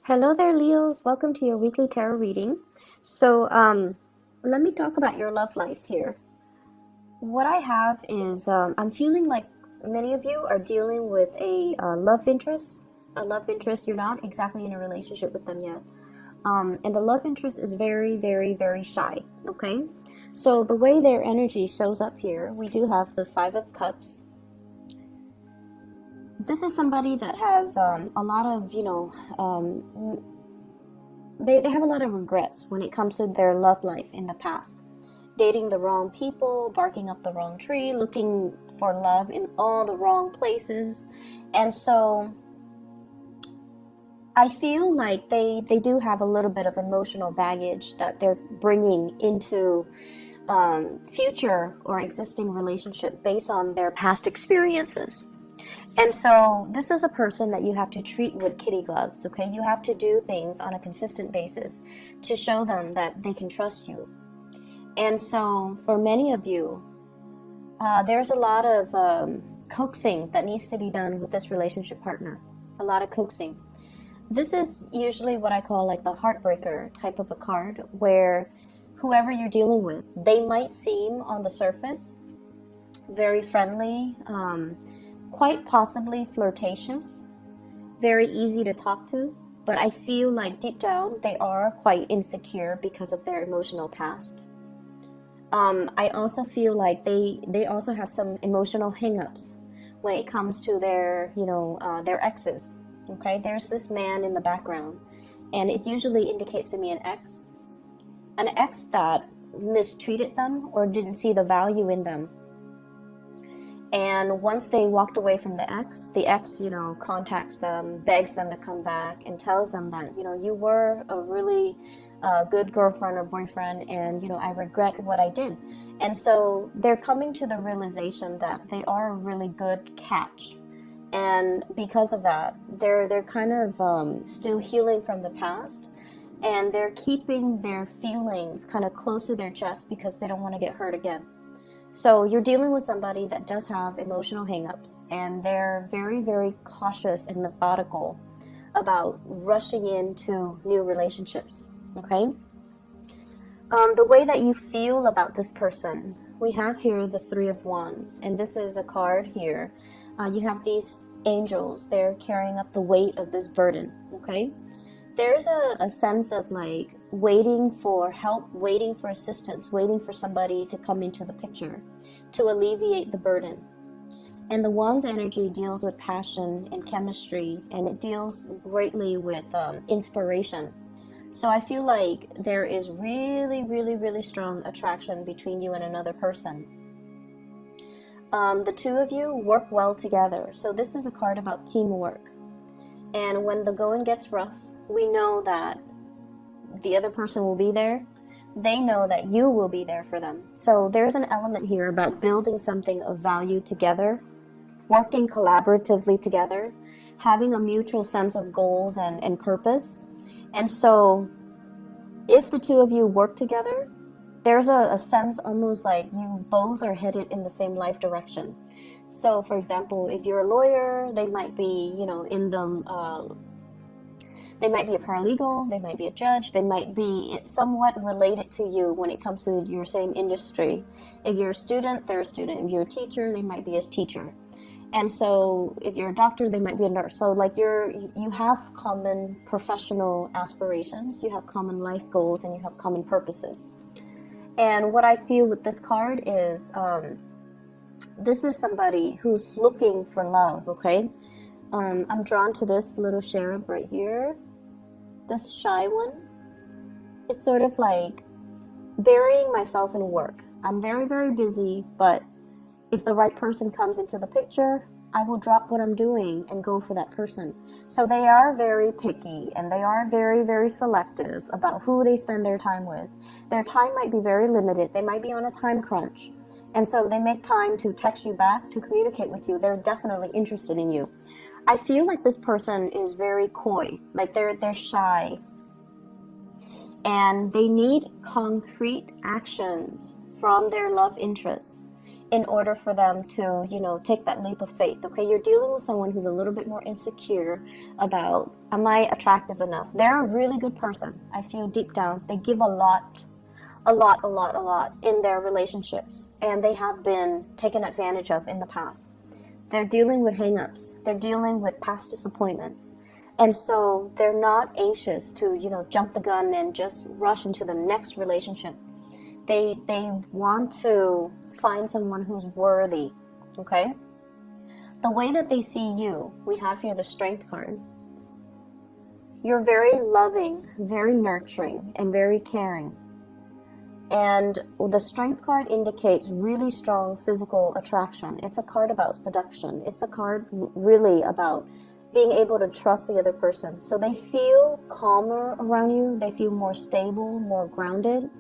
Hello there, Leos. Welcome to your weekly tarot reading. So, let me talk about your love life here. What I have is, I'm feeling like many of you are dealing with a love interest. A love interest, you're not exactly in a relationship with them yet. And the love interest is very, very, very shy, okay? So, the way their energy shows up here, we do have the Five of Cups. This is somebody that has a lot of, they have a lot of regrets when it comes to their love life in the past. Dating the wrong people, barking up the wrong tree, looking for love in all the wrong places. And so I feel like they do have a little bit of emotional baggage that they're bringing into future or existing relationship based on their past experiences. And so this is a person that you have to treat with kitty gloves, okay? You have to do things on a consistent basis to show them that they can trust you. And so for many of you, there's a lot of coaxing that needs to be done with this relationship partner. A lot of coaxing. This is usually what I call like the heartbreaker type of a card, where whoever you're dealing with, they might seem on the surface very friendly, quite possibly flirtatious, very easy to talk to, but I feel like deep down they are quite insecure because of their emotional past. I also feel like they also have some emotional hang-ups when it comes to their exes. Okay, there's this man in the background, and it usually indicates to me an ex that mistreated them or didn't see the value in them. And once they walked away from the ex, contacts them, begs them to come back, and tells them that, you were a really good girlfriend or boyfriend, and, I regret what I did. And so they're coming to the realization that they are a really good catch. And because of that, they're kind of still healing from the past, and they're keeping their feelings kind of close to their chest because they don't want to get hurt again. So you're dealing with somebody that does have emotional hangups, and they're very, very cautious and methodical about rushing into new relationships, okay? The way that you feel about this person, we have here the Three of Wands, and this is a card here. You have these angels, they're carrying up the weight of this burden, okay? There's a sense of like waiting for help, waiting for assistance, waiting for somebody to come into the picture to alleviate the burden. And the Wands energy deals with passion and chemistry, and it deals greatly with inspiration. So I feel like there is really, really, really strong attraction between you and another person. The two of you work well together. So this is a card about teamwork. And when the going gets rough, we know that the other person will be there. They know that you will be there for them. So there's an element here about building something of value together, working collaboratively together, having a mutual sense of goals and purpose. And so if the two of you work together, there's a sense almost like you both are headed in the same life direction. So for example, if you're a lawyer, they might be, they might be a paralegal, they might be a judge, they might be somewhat related to you when it comes to your same industry. If you're a student, they're a student. If you're a teacher, they might be a teacher. And so if you're a doctor, they might be a nurse. So like you have common professional aspirations, you have common life goals, and you have common purposes. And what I feel with this card is this is somebody who's looking for love, okay? I'm drawn to this little cherub right here. This shy one. It's sort of like burying myself in work. I'm very, very busy, but if the right person comes into the picture, I will drop what I'm doing and go for that person. So they are very picky, and they are very, very selective about who they spend their time with. Their time might be very limited. They might be on a time crunch. And so they make time to text you back, to communicate with you. They're definitely interested in you. I feel like this person is very coy, like they're shy, and they need concrete actions from their love interests in order for them to, take that leap of faith. Okay, you're dealing with someone who's a little bit more insecure about, am I attractive enough? They're a really good person. I feel deep down they give a lot in their relationships, and they have been taken advantage of in the past. They're dealing with hang-ups. They're dealing with past disappointments. And so they're not anxious to, jump the gun and just rush into the next relationship. They want to find someone who's worthy, okay? The way that they see you, we have here the Strength card. You're very loving, very nurturing, and very caring. And the Strength card indicates really strong physical attraction. It's a card about seduction. It's a card really about being able to trust the other person. So they feel calmer around you. They feel more stable, more grounded.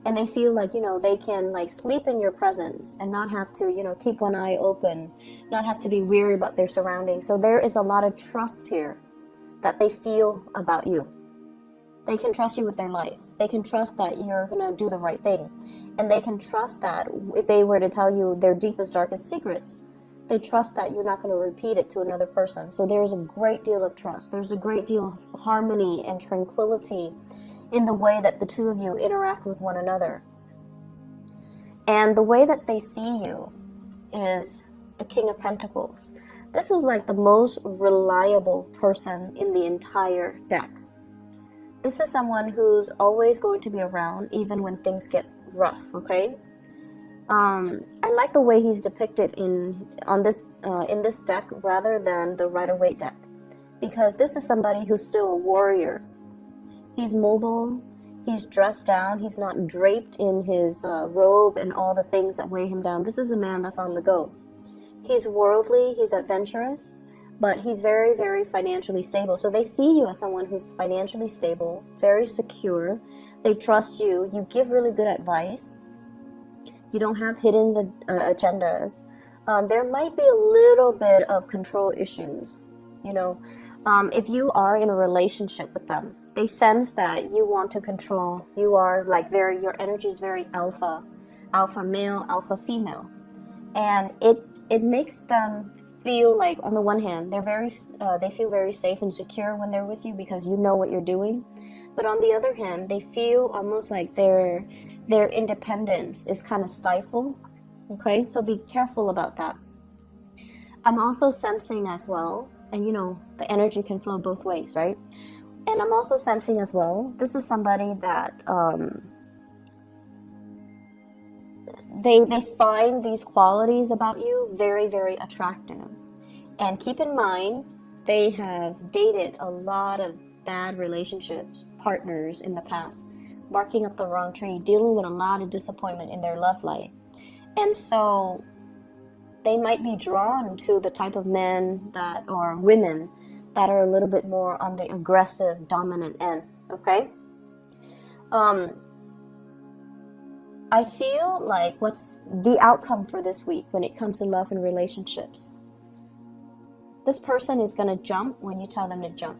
And they feel like, they can like sleep in your presence and not have to, keep one eye open, not have to be weary about their surroundings. So there is a lot of trust here that they feel about you. They can trust you with their life. They can trust that you're going to do the right thing. And they can trust that if they were to tell you their deepest, darkest secrets, they trust that you're not going to repeat it to another person. So there's a great deal of trust. There's a great deal of harmony and tranquility in the way that the two of you interact with one another. And the way that they see you is the King of Pentacles. This is like the most reliable person in the entire deck. This is someone who's always going to be around even when things get rough, okay? I like the way he's depicted in this deck rather than the Rider-Waite deck, because this is somebody who's still a warrior. He's mobile, he's dressed down, he's not draped in his robe and all the things that weigh him down. This is a man that's on the go. He's worldly, he's adventurous, but he's very, very financially stable. So they see you as someone who's financially stable, very secure. They trust you. You give really good advice. You don't have hidden agendas. There might be a little bit of control issues. If you are in a relationship with them, they sense that you want to control. You are like your energy is very alpha male, alpha female. And it makes them feel like, on the one hand, they feel very safe and secure when they're with you because you know what you're doing. But on the other hand, they feel almost like their independence is kind of stifled. Okay, so be careful about that. I'm also sensing as well, and the energy can flow both ways, right? And I'm also sensing as well, this is somebody that they find these qualities about you very, very attractive. And keep in mind, they have dated a lot of bad relationships, partners in the past, barking up the wrong tree, dealing with a lot of disappointment in their love life. And so they might be drawn to the type of men or women that are a little bit more on the aggressive, dominant end, okay? I feel like what's the outcome for this week when it comes to love and relationships? This person is going to jump when you tell them to jump.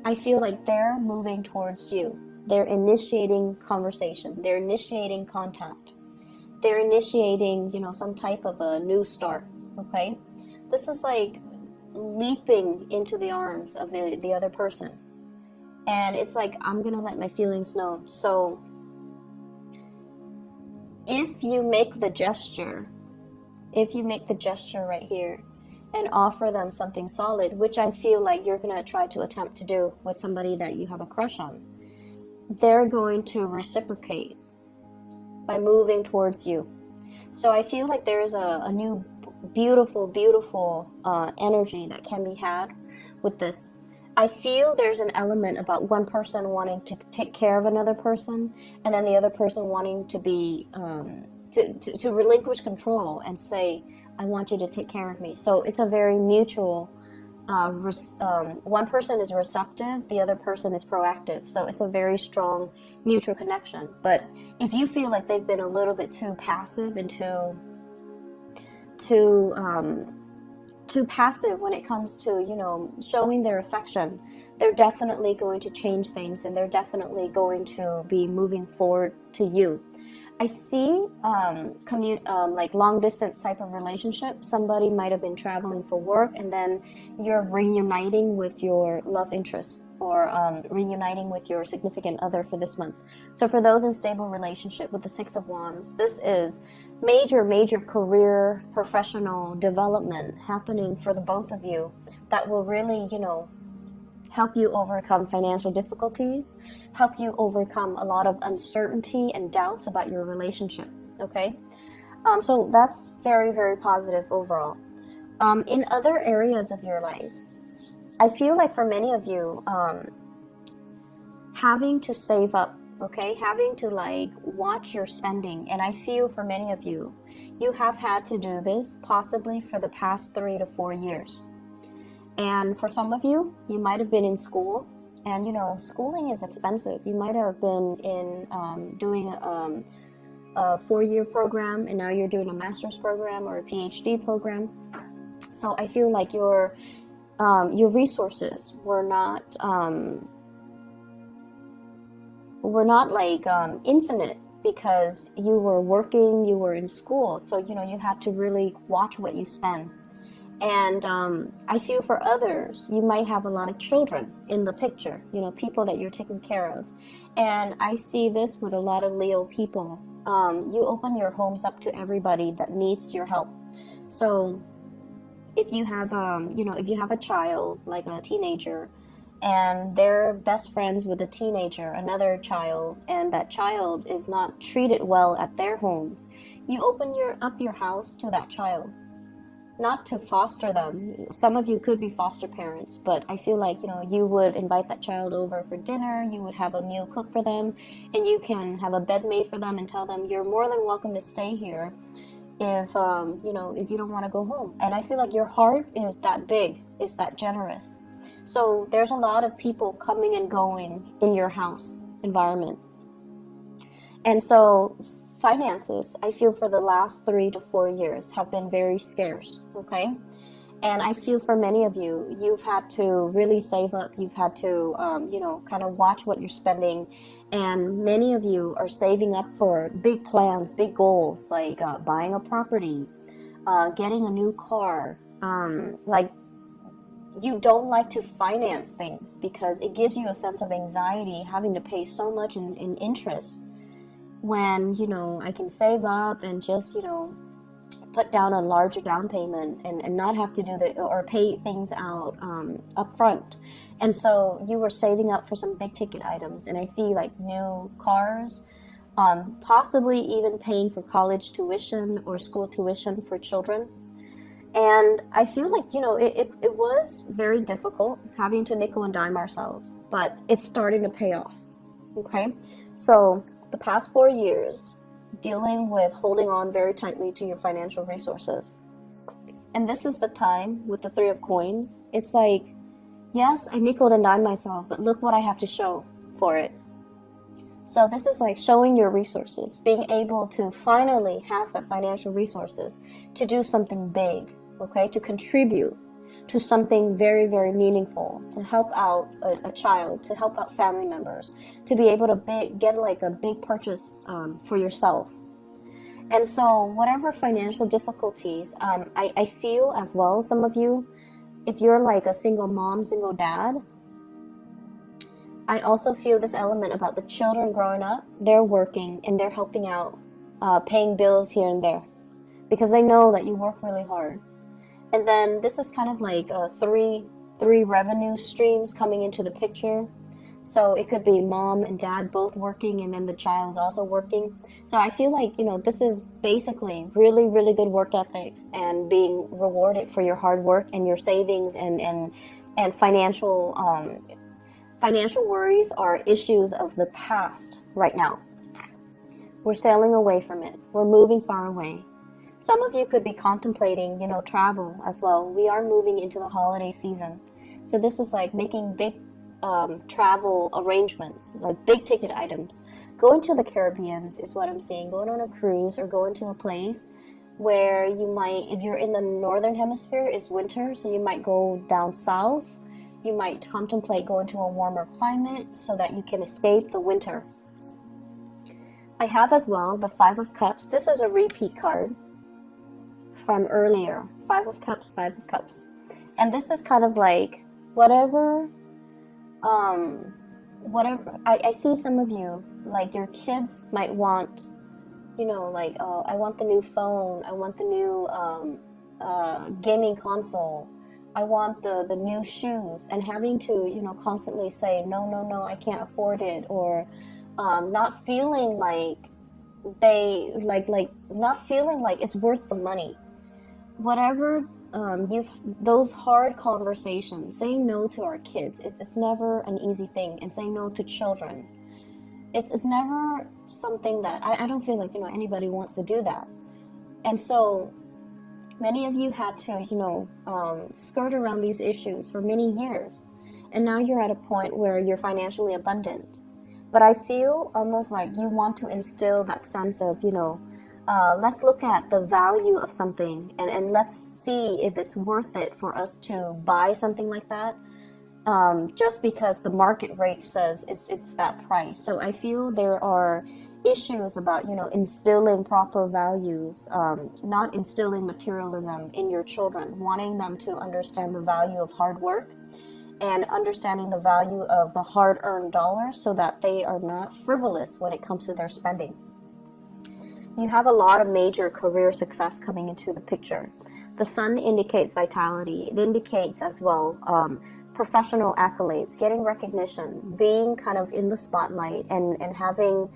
I feel like they're moving towards you. They're initiating conversation. They're initiating contact. They're initiating, some type of a new start, okay? This is like leaping into the arms of the other person. And it's like, I'm going to let my feelings know. So if you make the gesture right here and offer them something solid, which I feel like you're going to try to attempt to do with somebody that you have a crush on, they're going to reciprocate by moving towards you. So I feel like there is a new beautiful, beautiful energy that can be had with this. I feel there's an element about one person wanting to take care of another person, and then the other person wanting to be to relinquish control and say, I want you to take care of me. So it's a very mutual, one person is receptive, the other person is proactive. So it's a very strong mutual connection. But if you feel like they've been a little bit too passive and too passive when it comes to, showing their affection, they're definitely going to change things, and they're definitely going to be moving forward to you. I see like long distance type of relationship. Somebody might have been traveling for work, and then you're reuniting with your love interest, or reuniting with your significant other for this month. So for those in stable relationship with the Six of Wands, this is major career professional development happening for the both of you that will really, help you overcome financial difficulties, help you overcome a lot of uncertainty and doubts about your relationship, okay? So that's very positive overall. In other areas of your life, I feel like for many of you, having to save up, okay? Having to like watch your spending. And I feel for many of you, you have had to do this possibly for the past 3 to 4 years. And for some of you, you might have been in school, and schooling is expensive. You might have been in doing a 4-year program, and now you're doing a master's program or a PhD program. So I feel like your resources were not like infinite, because you were working, you were in school. So you had to really watch what you spend. And I feel for others, you might have a lot of children in the picture, people that you're taking care of. And I see this with a lot of Leo people. You open your homes up to everybody that needs your help. So if you have, if you have a child, like a teenager, and they're best friends with a teenager, another child, and that child is not treated well at their homes, you open up your house to that child. Not to foster them. Some of you could be foster parents, but I feel like, you would invite that child over for dinner, you would have a meal cooked for them, and you can have a bed made for them and tell them you're more than welcome to stay here if, if you don't want to go home. And I feel like your heart is that big, is that generous. So there's a lot of people coming and going in your house environment. And so finances, I feel for the last 3 to 4 years have been very scarce, okay? And I feel for many of you, you've had to really save up. You've had to, kind of watch what you're spending. And many of you are saving up for big plans, big goals, like buying a property, getting a new car. Like, you don't like to finance things because it gives you a sense of anxiety having to pay so much in interest, when I can save up and just put down a larger down payment and not have to do or pay things out up front. And so you were saving up for some big ticket items, and I see like new cars, possibly even paying for college tuition or school tuition for children. And I feel like it was very difficult having to nickel and dime ourselves, but it's starting to pay off, okay? So the past 4 years, dealing with holding on very tightly to your financial resources. And this is the time with the 3 of Coins. It's like, yes, I nickeled and dimed myself, but look what I have to show for it. So this is like showing your resources, being able to finally have the financial resources to do something big, okay, to contribute to something very meaningful, to help out a child, to help out family members, to be able to get like a big purchase for yourself. And so whatever financial difficulties, I feel as well, some of you, if you're like a single mom, single dad, I also feel this element about the children growing up. They're working and they're helping out, paying bills here and there, because they know that you work really hard. And then this is kind of like three revenue streams coming into the picture. So it could be mom and dad both working, and then the child's also working. So I feel like, this is basically really good work ethics and being rewarded for your hard work and your savings and financial worries are issues of the past right now. We're sailing away from it. We're moving far away. Some of you could be contemplating, travel as well. We are moving into the holiday season. So this is like making big travel arrangements, like big ticket items. Going to the Caribbean is what I'm seeing. Going on a cruise or going to a place where you might, if you're in the northern hemisphere, it's winter, so you might go down south. You might contemplate going to a warmer climate so that you can escape the winter. I have as well the Five of Cups. This is a repeat card from earlier. Five of Cups, Five of Cups. And this is kind of like whatever, I see some of you, like your kids might want, you know, like, oh, I want the new phone, I want the new gaming console, I want the new shoes, and having to, you know, constantly say, no, no, no, I can't afford it, or not feeling like they, not feeling like it's worth the money. Whatever, those hard conversations, saying no to our kids, it's never an easy thing, and saying no to children, it's never something that I don't feel like, you know, anybody wants to do that. And so many of you had to, you know, skirt around these issues for many years, and now you're at a point where you're financially abundant. But I feel almost like you want to instill that sense of, you know, let's look at the value of something, and let's see if it's worth it for us to buy something like that, just because the market rate says it's that price. So I feel there are issues about, you know, instilling proper values, not instilling materialism in your children, wanting them to understand the value of hard work and understanding the value of the hard-earned dollars, so that they are not frivolous when it comes to their spending. You have a lot of major career success coming into the picture. The sun indicates vitality. It indicates as well professional accolades, getting recognition, being kind of in the spotlight, and having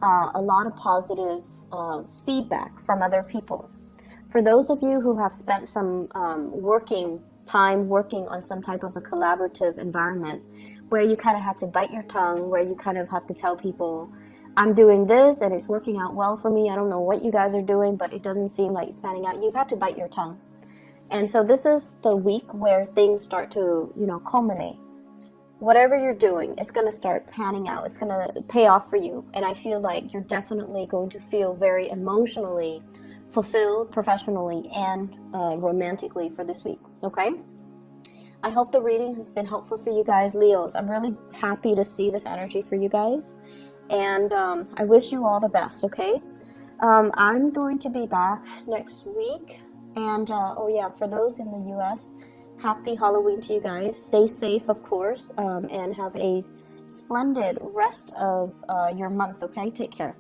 a lot of positive feedback from other people. For those of you who have spent some working on some type of a collaborative environment where you kind of have to bite your tongue, where you kind of have to tell people, I'm doing this and it's working out well for me. I don't know what you guys are doing, but it doesn't seem like it's panning out. You've had to bite your tongue. And so this is the week where things start to, you know, culminate. Whatever you're doing, it's going to start panning out. It's going to pay off for you. And I feel like you're definitely going to feel very emotionally fulfilled, professionally and romantically for this week. Okay? I hope the reading has been helpful for you guys, Leos. I'm really happy to see this energy for you guys. And I wish you all the best, okay? I'm going to be back next week. And, oh yeah, for those in the U.S., happy Halloween to you guys. Stay safe, of course, and have a splendid rest of your month, okay? Take care.